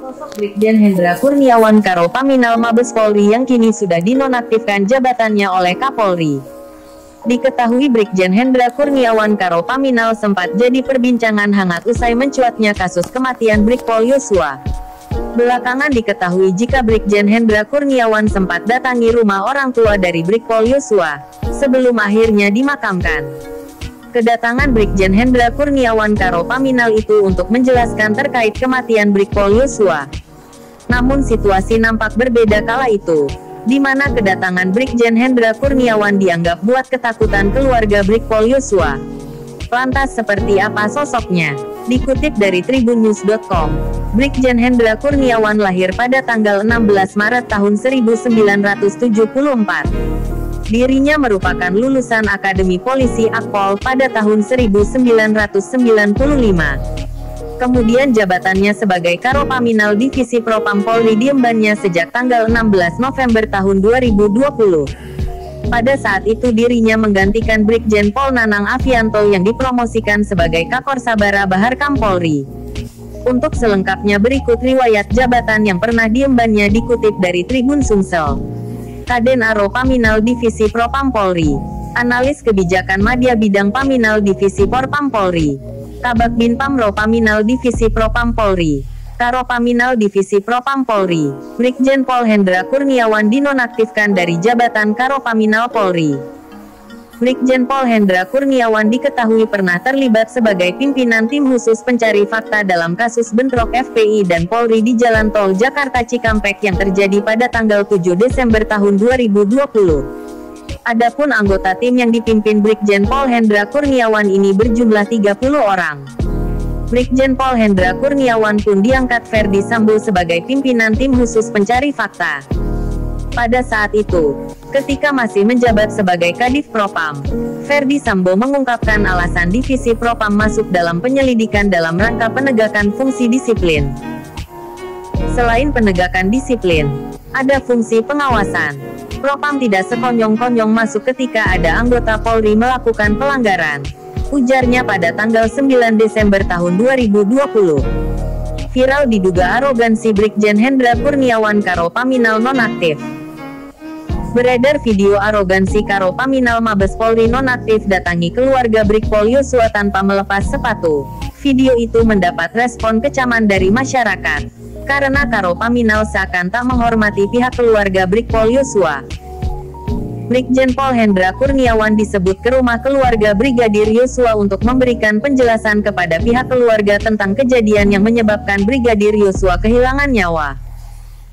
Sosok Brigjen Hendra Kurniawan Karopaminal Mabes Polri yang kini sudah dinonaktifkan jabatannya oleh Kapolri. Diketahui Brigjen Hendra Kurniawan Karopaminal sempat jadi perbincangan hangat usai mencuatnya kasus kematian Brigpol Yosua. Belakangan diketahui jika Brigjen Hendra Kurniawan sempat datangi rumah orang tua dari Brigpol Yosua, sebelum akhirnya dimakamkan. Kedatangan Brigjen Hendra Kurniawan Karopaminal itu untuk menjelaskan terkait kematian Brigpol Yosua. Namun situasi nampak berbeda kala itu, di mana kedatangan Brigjen Hendra Kurniawan dianggap buat ketakutan keluarga Brigpol Yosua. Lantas seperti apa sosoknya? Dikutip dari tribunnews.com, Brigjen Hendra Kurniawan lahir pada tanggal 16 Maret tahun 1974. Dirinya merupakan lulusan Akademi Polisi Akpol pada tahun 1995. Kemudian jabatannya sebagai Karopaminal Divisi Propam Polri diembannya sejak tanggal 16 November tahun 2020. Pada saat itu dirinya menggantikan Brigjen Pol Nanang Afianto yang dipromosikan sebagai Kakor Sabara Baharkam Polri. Untuk selengkapnya berikut riwayat jabatan yang pernah diembannya dikutip dari Tribun Sumsel. Kaden Aro Paminal Divisi Propam Polri, Analis Kebijakan Madya Bidang Paminal Divisi Porpam Polri, Kabak Binpamro Paminal Divisi Propam Polri, Karopaminal Divisi Propam Polri. Brigjen Pol Hendra Kurniawan dinonaktifkan dari jabatan Karopaminal Polri. Brigjen Pol Hendra Kurniawan diketahui pernah terlibat sebagai pimpinan tim khusus pencari fakta dalam kasus bentrok FPI dan Polri di Jalan Tol Jakarta Cikampek yang terjadi pada tanggal 7 Desember tahun 2020. Adapun anggota tim yang dipimpin Brigjen Pol Hendra Kurniawan ini berjumlah 30 orang. Brigjen Pol Hendra Kurniawan pun diangkat Ferdi Sambo sebagai pimpinan tim khusus pencari fakta. Pada saat itu, ketika masih menjabat sebagai Kadif Propam, Ferdi Sambo mengungkapkan alasan Divisi Propam masuk dalam penyelidikan dalam rangka penegakan fungsi disiplin. Selain penegakan disiplin, ada fungsi pengawasan. Propam tidak sekonyong-konyong masuk ketika ada anggota Polri melakukan pelanggaran, ujarnya pada tanggal 9 Desember tahun 2020. Viral diduga arogansi Brigjen Hendra Kurniawan Karopaminal nonaktif. Beredar video arogansi Karopaminal Mabes Polri nonaktif datangi keluarga Brigpol Yosua tanpa melepas sepatu. Video itu mendapat respon kecaman dari masyarakat, karena Karopaminal seakan tak menghormati pihak keluarga Brigpol Yosua. Brigjen Pol Hendra Kurniawan disebut ke rumah keluarga Brigadir Yosua untuk memberikan penjelasan kepada pihak keluarga tentang kejadian yang menyebabkan Brigadir Yosua kehilangan nyawa.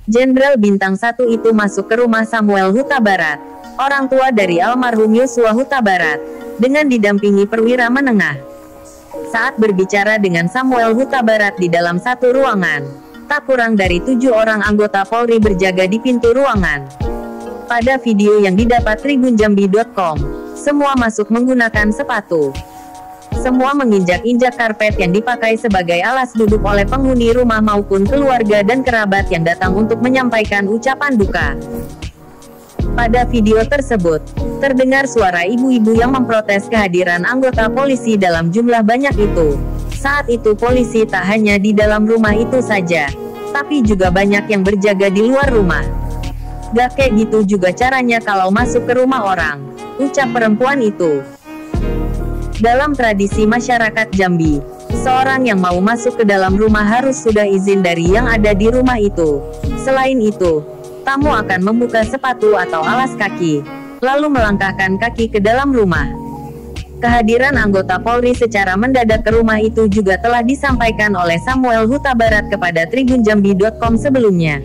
Jenderal Bintang 1 itu masuk ke rumah Samuel Huta Barat, orang tua dari almarhum Yosua Huta Barat, dengan didampingi perwira menengah. Saat berbicara dengan Samuel Huta Barat di dalam satu ruangan, tak kurang dari 7 orang anggota Polri berjaga di pintu ruangan. Pada video yang didapat tribunjambi.com, semua masuk menggunakan sepatu. Semua menginjak-injak karpet yang dipakai sebagai alas duduk oleh penghuni rumah maupun keluarga dan kerabat yang datang untuk menyampaikan ucapan duka. Pada video tersebut, terdengar suara ibu-ibu yang memprotes kehadiran anggota polisi dalam jumlah banyak itu. Saat itu polisi tak hanya di dalam rumah itu saja, tapi juga banyak yang berjaga di luar rumah. Gak kayak gitu juga caranya kalau masuk ke rumah orang, ucap perempuan itu. Dalam tradisi masyarakat Jambi, seorang yang mau masuk ke dalam rumah harus sudah izin dari yang ada di rumah itu. Selain itu, tamu akan membuka sepatu atau alas kaki, lalu melangkahkan kaki ke dalam rumah. Kehadiran anggota Polri secara mendadak ke rumah itu juga telah disampaikan oleh Samuel Huta Barat kepada tribunjambi.com sebelumnya.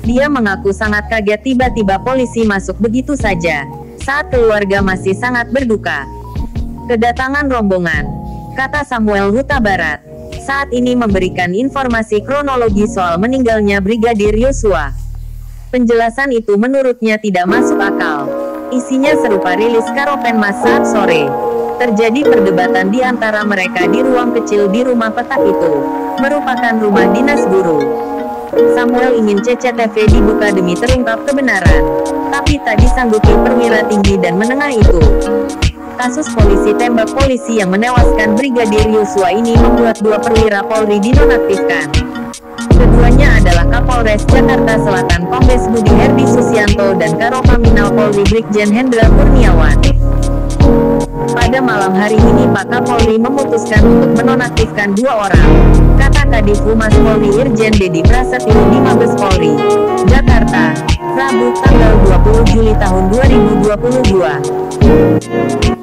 Dia mengaku sangat kaget tiba-tiba polisi masuk begitu saja, saat keluarga masih sangat berduka. Kedatangan rombongan, kata Samuel Huta Barat, saat ini memberikan informasi kronologi soal meninggalnya Brigadir Yosua. Penjelasan itu menurutnya tidak masuk akal. Isinya serupa rilis Karopenmas saat sore. Terjadi perdebatan di antara mereka di ruang kecil di rumah petak itu, merupakan rumah dinas guru. Samuel ingin CCTV dibuka demi terungkap kebenaran, tapi tak disanggupi perwira tinggi dan menengah itu. Kasus polisi tembak polisi yang menewaskan Brigadir Yosua ini membuat 2 perwira Polri dinonaktifkan. Keduanya adalah Kapolres Jakarta Selatan Kombes Budi Herdi Susianto dan Karopaminal Polri Brigjen Hendra Kurniawan. Pada malam hari ini Pak Kapolri memutuskan untuk menonaktifkan 2 orang, kata Kadif Humas Polri Irjen Dedi Prasetyo di Mabes Polri, Jakarta, Rabu tanggal 20 Juli tahun 2022.